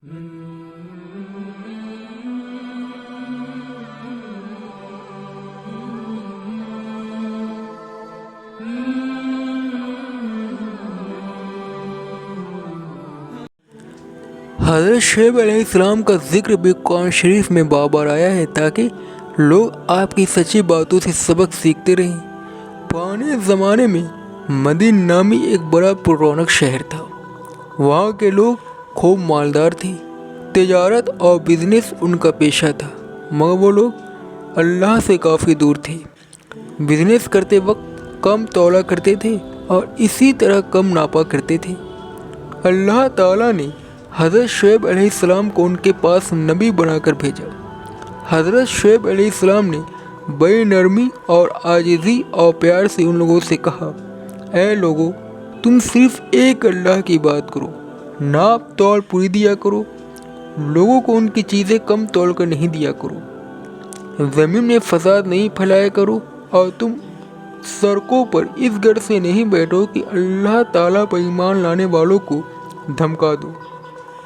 حضرت شعیب علیہ السلام کا ذکر بھی قرآن شریف میں بار بار آیا ہے تاکہ لوگ آپ کی سچی باتوں سے سبق سیکھتے رہیں۔ پرانے زمانے میں مدین نامی ایک بڑا پر رونق شہر تھا۔ وہاں کے لوگ خوب مالدار تھے، تجارت اور بزنس ان کا پیشہ تھا، مگر وہ لوگ اللہ سے کافی دور تھے۔ بزنس کرتے وقت کم تولا کرتے تھے اور اسی طرح کم ناپا کرتے تھے۔ اللہ تعالیٰ نے حضرت شعیب علیہ السلام کو ان کے پاس نبی بنا کر بھیجا۔ حضرت شعیب علیہ السلام نے بڑی نرمی اور عاجزی اور پیار سے ان لوگوں سے کہا، اے لوگو، تم صرف ایک اللہ کی بات کرو، ناپ تول پوری دیا کرو، لوگوں کو ان کی چیزیں کم تول کر نہیں دیا کرو، زمین میں فساد نہیں پھیلایا کرو، اور تم سڑکوں پر اس گر سے نہیں بیٹھو کہ اللہ تعالیٰ پر ایمان لانے والوں کو دھمکا دو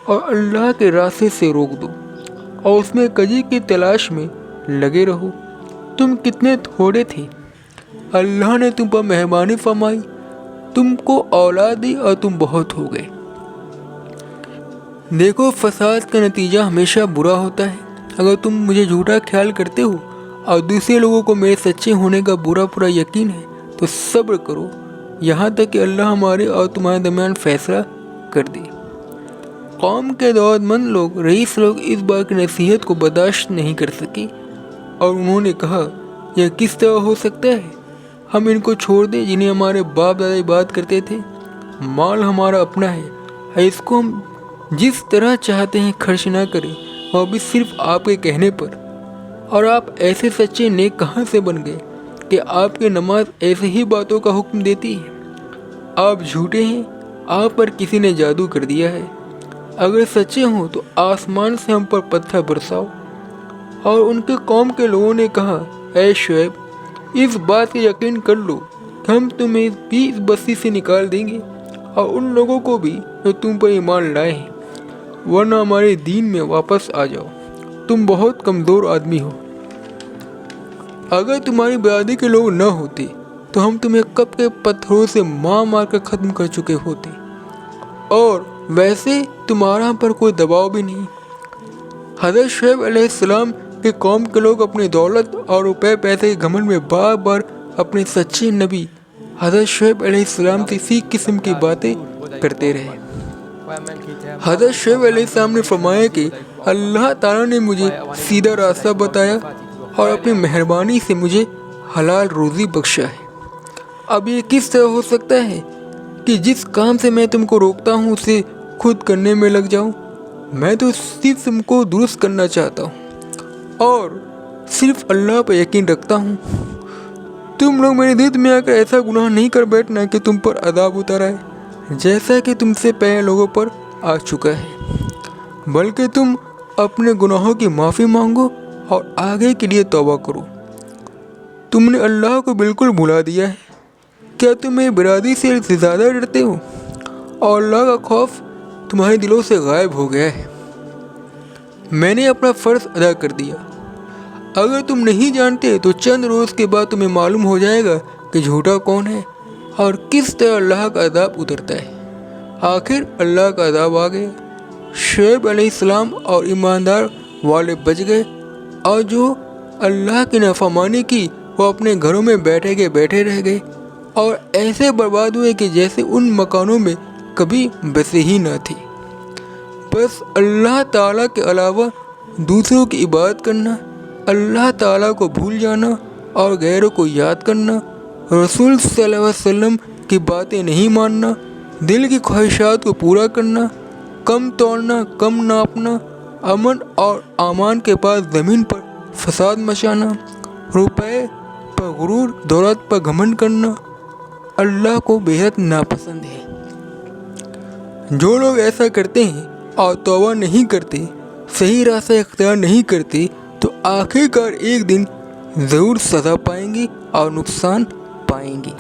اور اللہ کے راستے سے روک دو، اور اس میں کجی کی تلاش میں لگے رہو۔ تم کتنے تھوڑے تھے، اللہ نے تم پر مہربانی فرمائی، تم کو اولاد دی اور تم بہت ہو گئے۔ دیکھو، فساد کا نتیجہ ہمیشہ برا ہوتا ہے۔ اگر تم مجھے جھوٹا خیال کرتے ہو اور دوسرے لوگوں کو میرے سچے ہونے کا برا یقین ہے تو صبر کرو یہاں تک کہ اللہ ہمارے اور تمہارے درمیان فیصلہ کر دے۔ قوم کے دولت مند لوگ، رئیس لوگ اس بات کی نصیحت کو برداشت نہیں کر سکے اور انہوں نے کہا، یہ کس طرح ہو سکتا ہے؟ ہم ان کو چھوڑ دیں جنہیں ہمارے باپ دادا عبادت کرتے تھے۔ مال ہمارا اپنا ہے، اس کو ہم جس طرح چاہتے ہیں خرچ نہ کریں، وہ بھی صرف آپ کے کہنے پر۔ اور آپ ایسے سچے نیک کہاں سے بن گئے کہ آپ کی نماز ایسے ہی باتوں کا حکم دیتی ہے؟ آپ جھوٹے ہیں، آپ پر کسی نے جادو کر دیا ہے۔ اگر سچے ہوں تو آسمان سے ہم پر پتھر برساؤ۔ اور ان کے قوم کے لوگوں نے کہا، اے شعیب، اس بات کا یقین کر لو کہ ہم تمہیں بھی اس بستی سے نکال دیں گے اور ان لوگوں کو بھی جو تم پر ایمان لائے ہیں، ورنہ ہمارے دین میں واپس آ جاؤ، تم بہت کمزور آدمی ہو۔ اگر تمہاری برادری کے لوگ نہ ہوتے تو ہم تمہیں کب کے پتھروں سے مار کر ختم کر چکے ہوتے، اور ویسے تمہارا پر کوئی دباؤ بھی نہیں۔ حضرت شعیب علیہ السلام کے قوم کے لوگ اپنی دولت اور روپے پیسے کے گھمنڈ میں بار بار اپنے سچے نبی حضرت شعیب علیہ السلام سے اسی قسم کی باتیں کرتے رہے۔ حضرت شعیب علیہ السلام نے فرمایا کہ اللہ تعالیٰ نے مجھے سیدھا راستہ بتایا اور اپنی مہربانی سے مجھے حلال روزی بخشا ہے۔ اب یہ کس طرح ہو سکتا ہے کہ جس کام سے میں تم کو روکتا ہوں اسے خود کرنے میں لگ جاؤں؟ میں تو صرف تم کو درست کرنا چاہتا ہوں اور صرف اللہ پر یقین رکھتا ہوں۔ تم لوگ میرے دل میں آ کر ایسا گناہ نہیں کر بیٹھنا کہ تم پر عذاب اتر آئے جیسا کہ تم سے پہلے لوگوں پر آ چکا ہے، بلکہ تم اپنے گناہوں کی معافی مانگو اور آگے کے لیے توبہ کرو۔ تم نے اللہ کو بالکل بھلا دیا ہے۔ کیا تم میری برادری سے زیادہ ڈرتے ہو اور اللہ کا خوف تمہارے دلوں سے غائب ہو گیا ہے؟ میں نے اپنا فرض ادا کر دیا۔ اگر تم نہیں جانتے تو چند روز کے بعد تمہیں معلوم ہو جائے گا کہ جھوٹا کون ہے اور کس طرح اللہ کا عذاب اترتا ہے۔ آخر اللہ کا عذاب آ گیا۔ شعیب علیہ السلام اور ایماندار والے بچ گئے، اور جو اللہ کی نافرمانی کی وہ اپنے گھروں میں بیٹھے رہ گئے اور ایسے برباد ہوئے کہ جیسے ان مکانوں میں کبھی بسے ہی نہ تھے۔ بس اللہ تعالیٰ کے علاوہ دوسروں کی عبادت کرنا، اللہ تعالیٰ کو بھول جانا اور غیروں کو یاد کرنا، رسول صلی اللہ علیہ وسلم کی باتیں نہیں ماننا، دل کی خواہشات کو پورا کرنا، کم توڑنا، کم ناپنا، امن اور امان کے پاس زمین پر فساد مچانا، روپے پر غرور، دولت پر گھمنڈ کرنا اللہ کو بےحد ناپسند ہے۔ جو لوگ ایسا کرتے ہیں اور توبہ نہیں کرتے، صحیح راستہ اختیار نہیں کرتے، تو آخر کار ایک دن ضرور سزا پائیں گے اور نقصان پائیں گے۔